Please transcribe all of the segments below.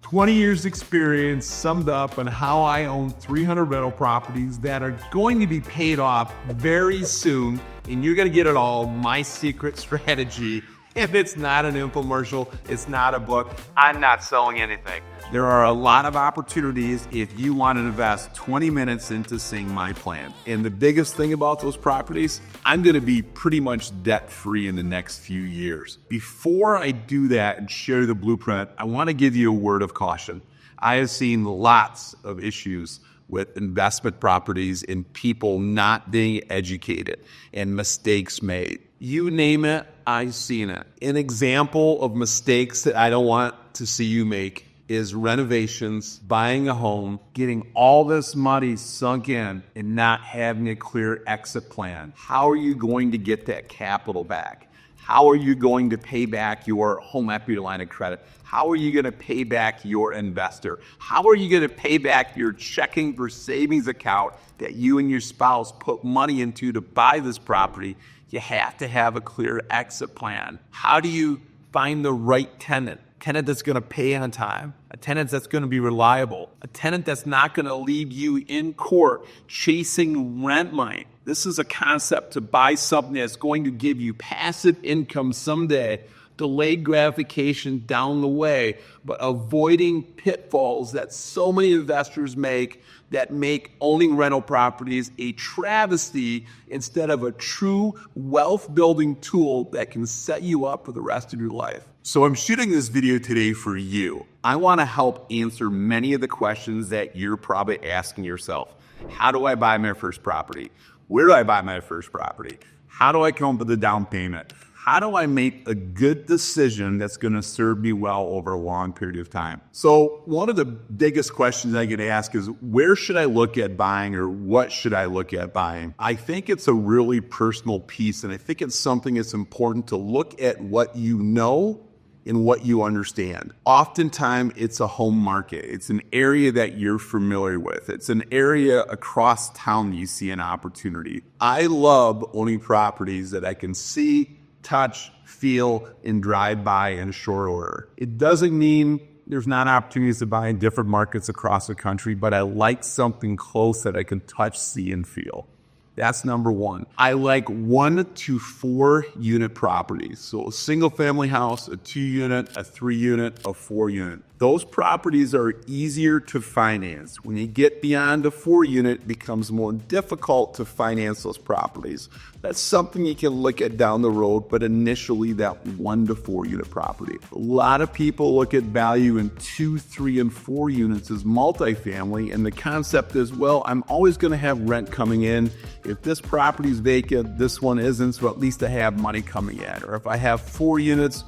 20 years experience summed up on how I own 300 rental properties that are going to be paid off very soon. And you're gonna get it all, my secret strategy. If it's not an infomercial, it's not a book, I'm not selling anything. There are a lot of opportunities if you want to invest 20 minutes into seeing my plan. And the biggest thing about those properties, I'm gonna be pretty much debt-free in the next few years. Before I do that and share the blueprint, I wanna give you a word of caution. I have seen lots of issues with investment properties and people not being educated and mistakes made. You name it, I've seen it. An example of mistakes that I don't want to see you make is renovations, buying a home, getting all this money sunk in and not having a clear exit plan. How are you going to get that capital back? How are you going to pay back your home equity line of credit? How are you going to pay back your investor? How are you going to pay back your checking for savings account that you and your spouse put money into to buy this property? You have to have a clear exit plan. How do you find the right tenant? Tenant that's going to pay on time, a tenant that's going to be reliable, a tenant that's not going to leave you in court chasing rent money. This is a concept to buy something that's going to give you passive income someday, delayed gratification down the way, but avoiding pitfalls that so many investors make that make owning rental properties a travesty instead of a true wealth building tool that can set you up for the rest of your life. So I'm shooting this video today for you. I want to help answer many of the questions that you're probably asking yourself. How do I buy my first property? Where do I buy my first property? How do I come up with a down payment? How do I make a good decision that's going to serve me well over a long period of time? So one of the biggest questions I get asked is, where should I look at buying, or what should I look at buying? I think it's a really personal piece, and I think it's something that's important to look at what you know and what you understand. Oftentimes, it's a home market. It's an area that you're familiar with. It's an area across town that you see an opportunity. I love owning properties that I can see, touch, feel, and drive by in short order. It doesn't mean there's not opportunities to buy in different markets across the country, but I like something close that I can touch, see, and feel. That's number one. I like 1 to 4 unit properties. So a single family house, a 2 unit, a 3 unit, a 4 unit. Those properties are easier to finance. When you get beyond a 4 unit, it becomes more difficult to finance those properties. That's something you can look at down the road, but initially that 1 to 4 unit property. A lot of people look at value in 2, 3, and 4 units as multifamily, and the concept is, well, I'm always going to have rent coming in. If this property is vacant, this one isn't, so at least I have money coming in. Or if I have 4 units,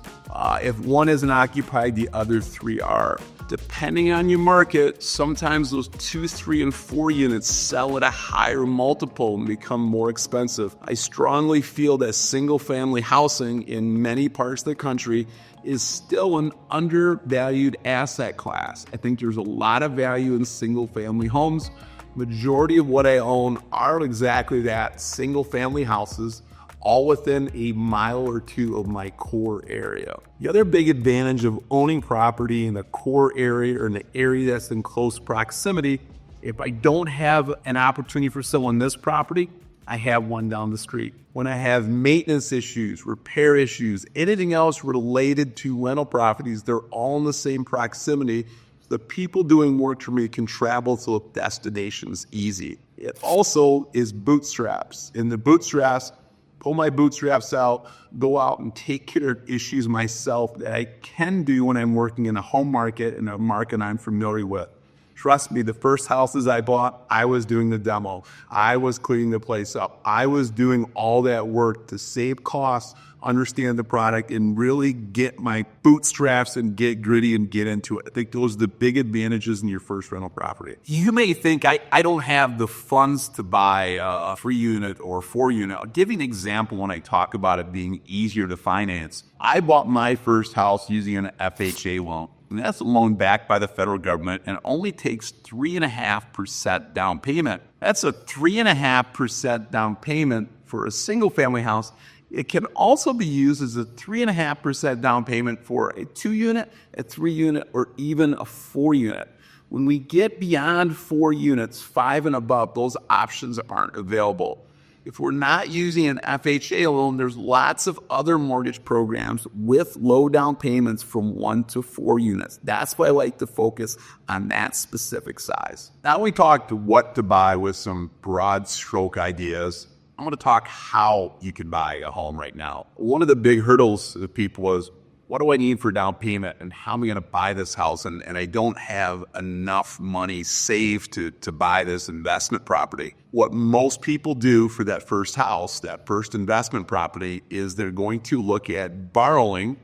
if one isn't occupied, the other 3 are. Depending on your market, sometimes those 2, 3, and 4 units sell at a higher multiple and become more expensive. I strongly feel that single family housing in many parts of the country is still an undervalued asset class. I think there's a lot of value in single family homes. Majority of what I own are exactly that, single family houses, all within a mile or 2 of my core area. The other big advantage of owning property in the core area or in the area that's in close proximity, if I don't have an opportunity for selling this property, I have one down the street. When I have maintenance issues, repair issues, anything else related to rental properties, they're all in the same proximity. The people doing work for me can travel to destinations easy. It also is bootstraps. In the bootstraps, pull my bootstraps out, go out and take care of issues myself that I can do when I'm working in a home market, in a market I'm familiar with. Trust me, the first houses I bought, I was doing the demo. I was cleaning the place up. I was doing all that work to save costs, understand the product, and really get my bootstraps and get gritty and get into it. I think those are the big advantages in your first rental property. You may think I don't have the funds to buy a 3 unit or 4 unit. I'll give you an example when I talk about it being easier to finance. I bought my first house using an FHA loan. And that's a loan backed by the federal government and only takes 3.5% down payment. That's a 3.5% down payment for a single family house It can also be used as a 3.5% down payment for a 2-unit, a 3-unit, or even a 4-unit. When we get beyond 4 units, 5 and above, those options aren't available. If we're not using an FHA loan, there's lots of other mortgage programs with low down payments from 1 to 4 units. That's why I like to focus on that specific size. Now we talked what to buy with some broad stroke ideas. I'm going to talk how you can buy a home right now. One of the big hurdles to people was, what do I need for down payment and how am I going to buy this house? And I don't have enough money saved to buy this investment property. What most people do for that first house, that first investment property, is they're going to look at borrowing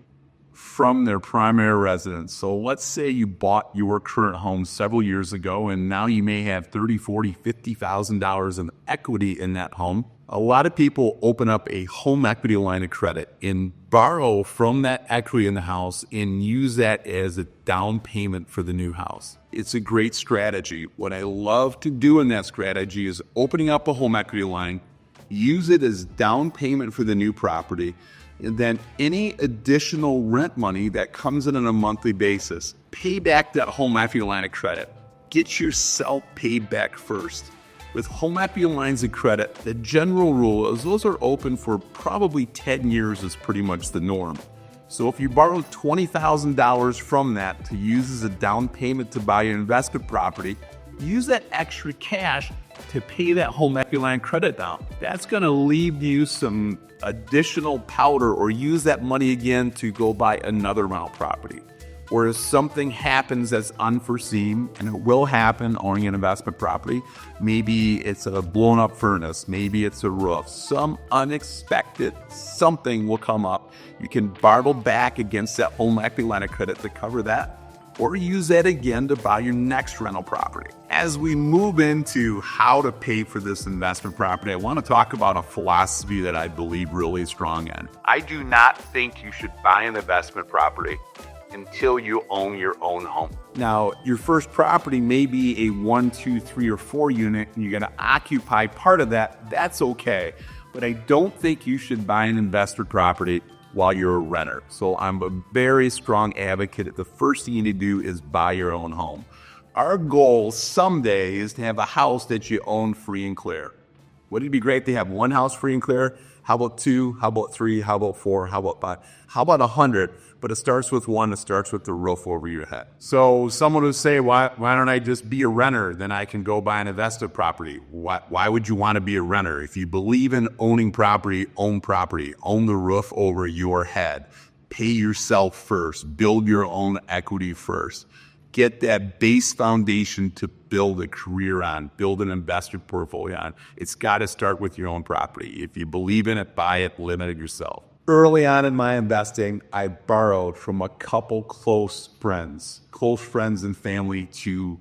from their primary residence. So let's say you bought your current home several years ago and now you may have $30,000, $40,000, $50,000 of equity in that home. A lot of people open up a home equity line of credit and borrow from that equity in the house and use that as a down payment for the new house. It's a great strategy. What I love to do in that strategy is opening up a home equity line, use it as down payment for the new property, and then any additional rent money that comes in on a monthly basis, pay back that home equity line of credit. Get yourself paid back first. With home equity lines of credit, the general rule is those are open for probably 10 years is pretty much the norm. So if you borrow $20,000 from that to use as a down payment to buy your investment property, use that extra cash to pay that home equity line credit down. That's going to leave you some additional powder, or use that money again to go buy another rental property. Or if something happens that's unforeseen, and it will happen owning an investment property, maybe it's a blown up furnace, maybe it's a roof, some unexpected something will come up. You can borrow back against that home equity line of credit to cover that, or use that again to buy your next rental property. As we move into how to pay for this investment property, I want to talk about a philosophy that I believe really strong in. I do not think you should buy an investment property until you own your own home. Now, your first property may be a 1, 2, 3, or 4 unit, and you're going to occupy part of that. That's okay. But I don't think you should buy an investment property while you're a renter. So I'm a very strong advocate that the first thing you need to do is buy your own home. Our goal someday is to have a house that you own free and clear. Wouldn't it be great to have one house free and clear? How about 2? How about 3? How about 4? How about 5? How about 100? But it starts with 1. It starts with the roof over your head. So someone would say, why don't I just be a renter? Then I can go buy an investment property. Why would you want to be a renter? If you believe in owning property, own the roof over your head. Pay yourself first. Build your own equity first. Get that base foundation to build a career on, build an investment portfolio on. It's got to start with your own property. If you believe in it, buy it, limit it yourself. Early on in my investing, I borrowed from a couple close friends and family to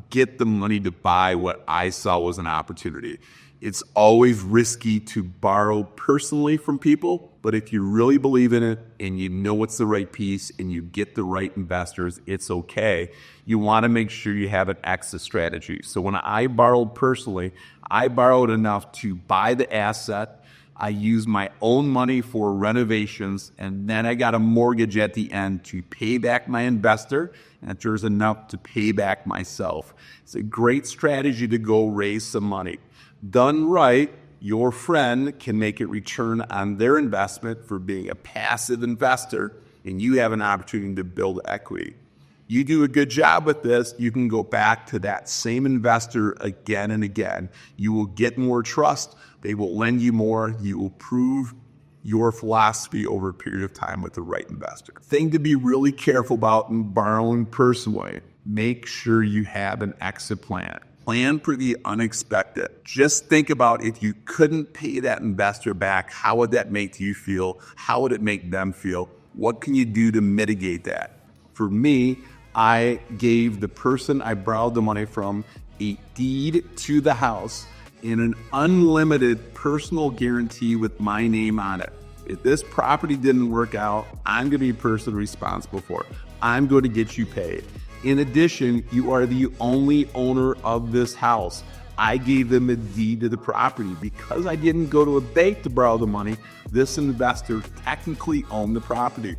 get the money to buy what I saw was an opportunity. It's always risky to borrow personally from people, but if you really believe in it and you know it's the right piece and you get the right investors, it's okay. You want to make sure you have an exit strategy. So when I borrowed personally, I borrowed enough to buy the asset. I used my own money for renovations, and then I got a mortgage at the end to pay back my investor, and if there's enough to pay back myself. It's a great strategy to go raise some money. Done right, your friend can make a return on their investment for being a passive investor, and you have an opportunity to build equity. You do a good job with this, you can go back to that same investor again and again. You will get more trust. They will lend you more. You will prove your philosophy over a period of time with the right investor. Thing to be really careful about in borrowing personally, make sure you have an exit plan. Plan for the unexpected. Just think about if you couldn't pay that investor back, how would that make you feel? How would it make them feel? What can you do to mitigate that? For me, I gave the person I borrowed the money from a deed to the house and an unlimited personal guarantee with my name on it. If this property didn't work out, I'm going to be personally responsible for it. I'm going to get you paid. In addition, you are the only owner of this house. I gave them a deed to the property. Because I didn't go to a bank to borrow the money, this investor technically owned the property.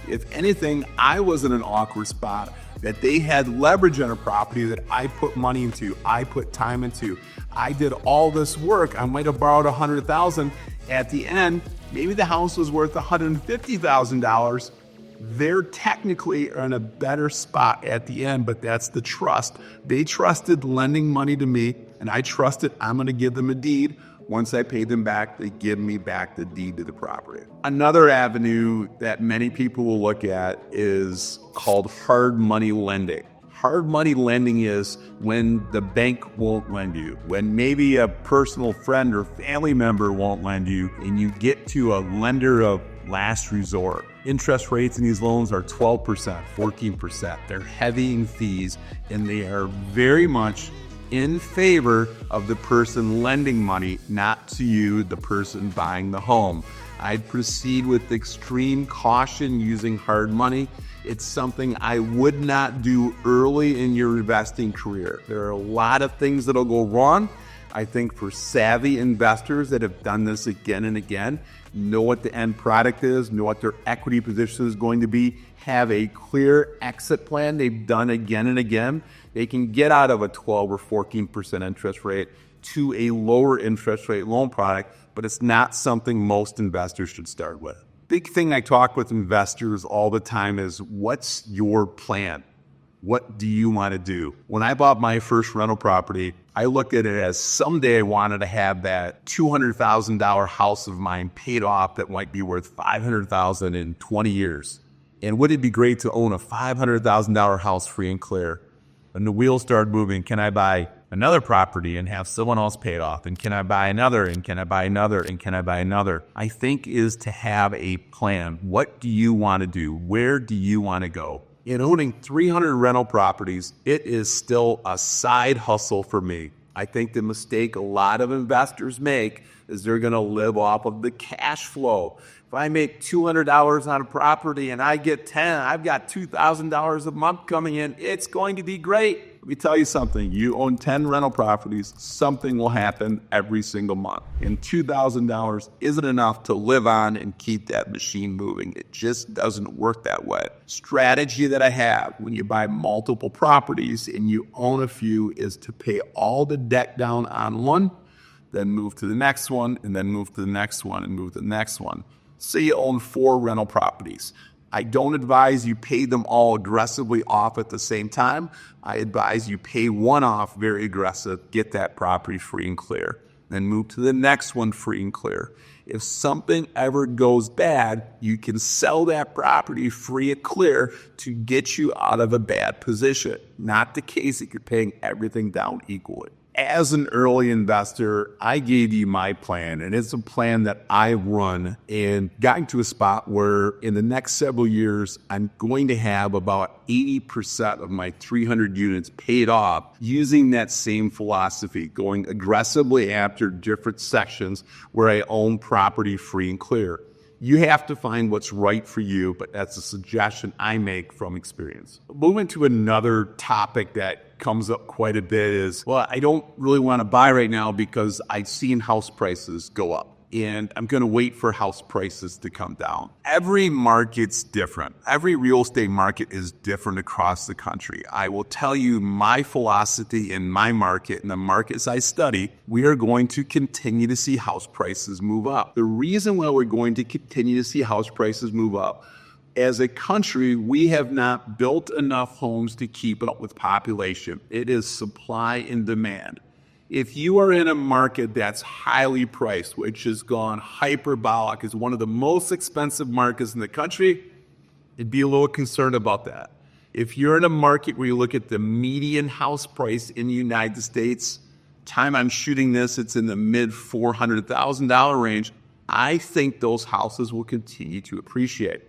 If anything, I was in an awkward spot that they had leverage on a property that I put money into, I put time into. I did all this work. I might have borrowed $100,000. At the end, maybe the house was worth $150,000. They're technically in a better spot at the end, but that's the trust. They trusted lending money to me, and I trusted I'm going to give them a deed. Once I pay them back, they give me back the deed to the property. Another avenue that many people will look at is called hard money lending. Hard money lending is when the bank won't lend you, when maybe a personal friend or family member won't lend you, and you get to a lender of last resort. Interest rates in these loans are 12%, 14%. They're heavy in fees, and they are very much in favor of the person lending money, not to you, the person buying the home. I'd proceed with extreme caution using hard money. It's something I would not do early in your investing career. There are a lot of things that'll go wrong. I think for savvy investors that have done this again and again, know what the end product is, know what their equity position is going to be, have a clear exit plan they've done again and again, they can get out of a 12 or 14% interest rate to a lower interest rate loan product, but it's not something most investors should start with. Big thing I talk with investors all the time is, what's your plan? What do you want to do? When I bought my first rental property, I looked at it as someday I wanted to have that $200,000 house of mine paid off that might be worth $500,000 in 20 years. And would it be great to own a $500,000 house free and clear? And the wheels started moving. Can I buy another property and have someone else pay it off? And can I buy another? And can I buy another? And can I buy another? I think is to have a plan. What do you want to do? Where do you want to go? In owning 300 rental properties, it is still a side hustle for me. I think the mistake a lot of investors make is they're going to live off of the cash flow. If I make $200 on a property and I get 10, I've got $2,000 a month coming in. It's going to be great. Let me tell you something. You own 10 rental properties, something will happen every single month. And $2,000 isn't enough to live on and keep that machine moving. It just doesn't work that way. Strategy that I have when you buy multiple properties and you own a few is to pay all the debt down on one, then move to the next one, and then move to the next one, and move to the next one. Say you own 4 rental properties. I don't advise you pay them all aggressively off at the same time. I advise you pay one off very aggressive, get that property free and clear, then move to the next one free and clear. If something ever goes bad, you can sell that property free and clear to get you out of a bad position. Not the case that you're paying everything down equally. As an early investor, I gave you my plan, and it's a plan that I run and gotten to a spot where in the next several years, I'm going to have about 80% of my 300 units paid off using that same philosophy, going aggressively after different sections where I own property free and clear. You have to find what's right for you, but that's a suggestion I make from experience. Moving to another topic that comes up quite a bit is, well, I don't really want to buy right now because I've seen house prices go up, and I'm going to wait for house prices to come down. Every market's different. Every real estate market is different across the country. I will tell you my philosophy in my market and the markets I study, we are going to continue to see house prices move up. The reason why we're going to continue to see house prices move up, as a country, we have not built enough homes to keep up with population. It is supply and demand. If you are in a market that's highly priced, which has gone hyperbolic, is one of the most expensive markets in the country, I'd be a little concerned about that. If you're in a market where you look at the median house price in the United States, time I'm shooting this, it's in the mid $400,000 range, I think those houses will continue to appreciate.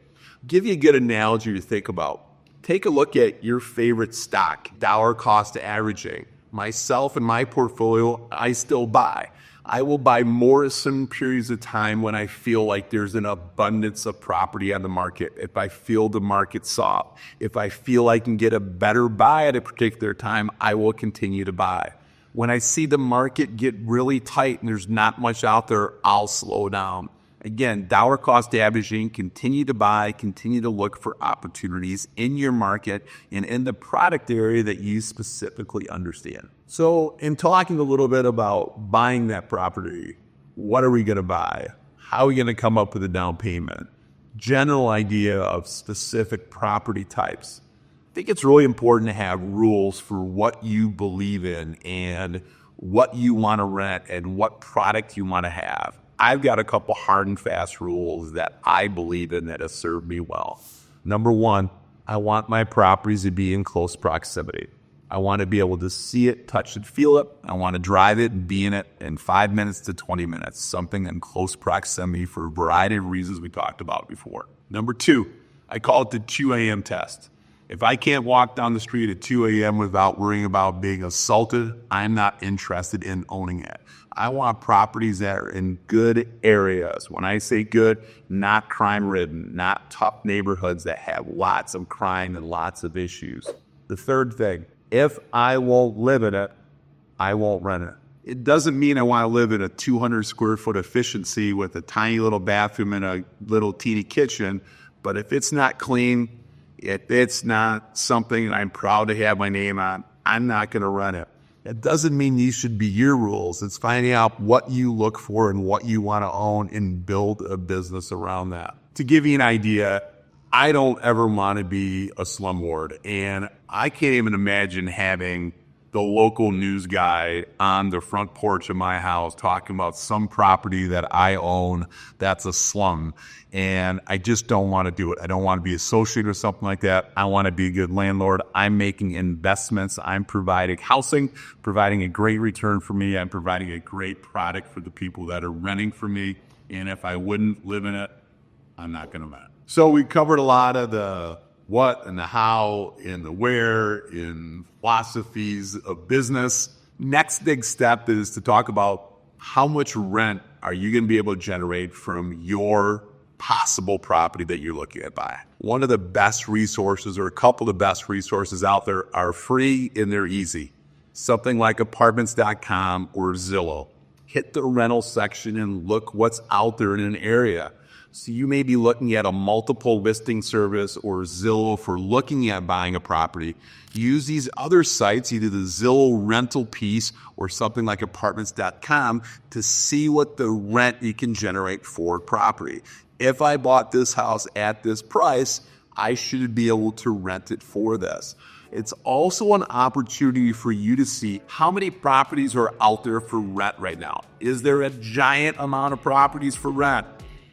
Give you a good analogy to think about. Take a look at your favorite stock, dollar cost averaging. Myself and my portfolio, I still buy. I will buy more at some periods of time when I feel like there's an abundance of property on the market. If I feel the market's soft, if I feel I can get a better buy at a particular time, I will continue to buy. When I see the market get really tight and there's not much out there, I'll slow down. Again, dollar cost averaging, continue to buy, continue to look for opportunities in your market and in the product area that you specifically understand. So in talking a little bit about buying that property, what are we going to buy? How are we going to come up with a down payment? General idea of specific property types. I think it's really important to have rules for what you believe in and what you want to rent and what product you want to have. I've got a couple hard and fast rules that I believe in that have served me well. Number one, I want my properties to be in close proximity. I want to be able to see it, touch it, feel it. I want to drive it and be in it in 5 minutes to 20 minutes, something in close proximity for a variety of reasons we talked about before. Number two, I call it the 2 a.m. test. If I can't walk down the street at 2 a.m. without worrying about being assaulted, I'm not interested in owning it. I want properties that are in good areas. When I say good, not crime-ridden, not tough neighborhoods that have lots of crime and lots of issues. The third thing, if I won't live in it, I won't rent it. It doesn't mean I want to live in a 200 square foot efficiency with a tiny little bathroom and a little teeny kitchen, but if it's not clean, if it's not something that I'm proud to have my name on, I'm not going to rent it. That doesn't mean these should be your rules. It's finding out what you look for and what you want to own and build a business around that. To give you an idea, I don't ever want to be a slumlord, and I can't even imagine having the local news guy on the front porch of my house talking about some property that I own that's a slum, and I just don't want to do it. I don't want to be associated with something like that. I want to be a good landlord. I'm making investments. I'm providing housing, providing a great return for me. I'm providing a great product for the people that are renting from me, and if I wouldn't live in it, I'm not going to rent it. So we covered a lot of the what and the how and the where in philosophies of business. Next big step is to talk about how much rent are you going to be able to generate from your possible property that you're looking at buying. One of the best resources, or a couple of the best resources out there, are free and they're easy. Something like apartments.com or Zillow. Hit the rental section and look what's out there in an area. So you may be looking at a multiple listing service or Zillow for looking at buying a property. Use these other sites, either the Zillow rental piece or something like apartments.com, to see what the rent you can generate for property. If I bought this house at this price, I should be able to rent it for this. It's also an opportunity for you to see how many properties are out there for rent right now. Is there a giant amount of properties for rent?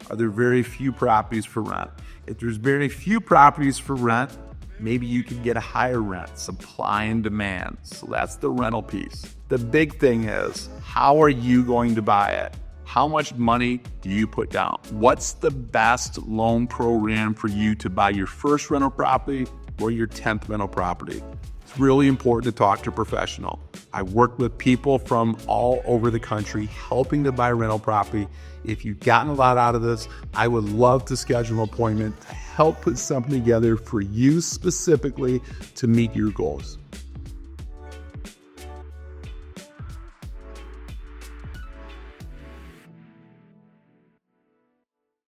Are there very few properties for rent? If there's very few properties for rent, maybe you can get a higher rent, supply and demand. So that's the rental piece. The big thing is, how are you going to buy it? How much money do you put down? What's the best loan program for you to buy your first rental property or your 10th rental property? It's really important to talk to a professional. I work with people from all over the country helping to buy rental property. If you've gotten a lot out of this, I would love to schedule an appointment to help put something together for you specifically to meet your goals.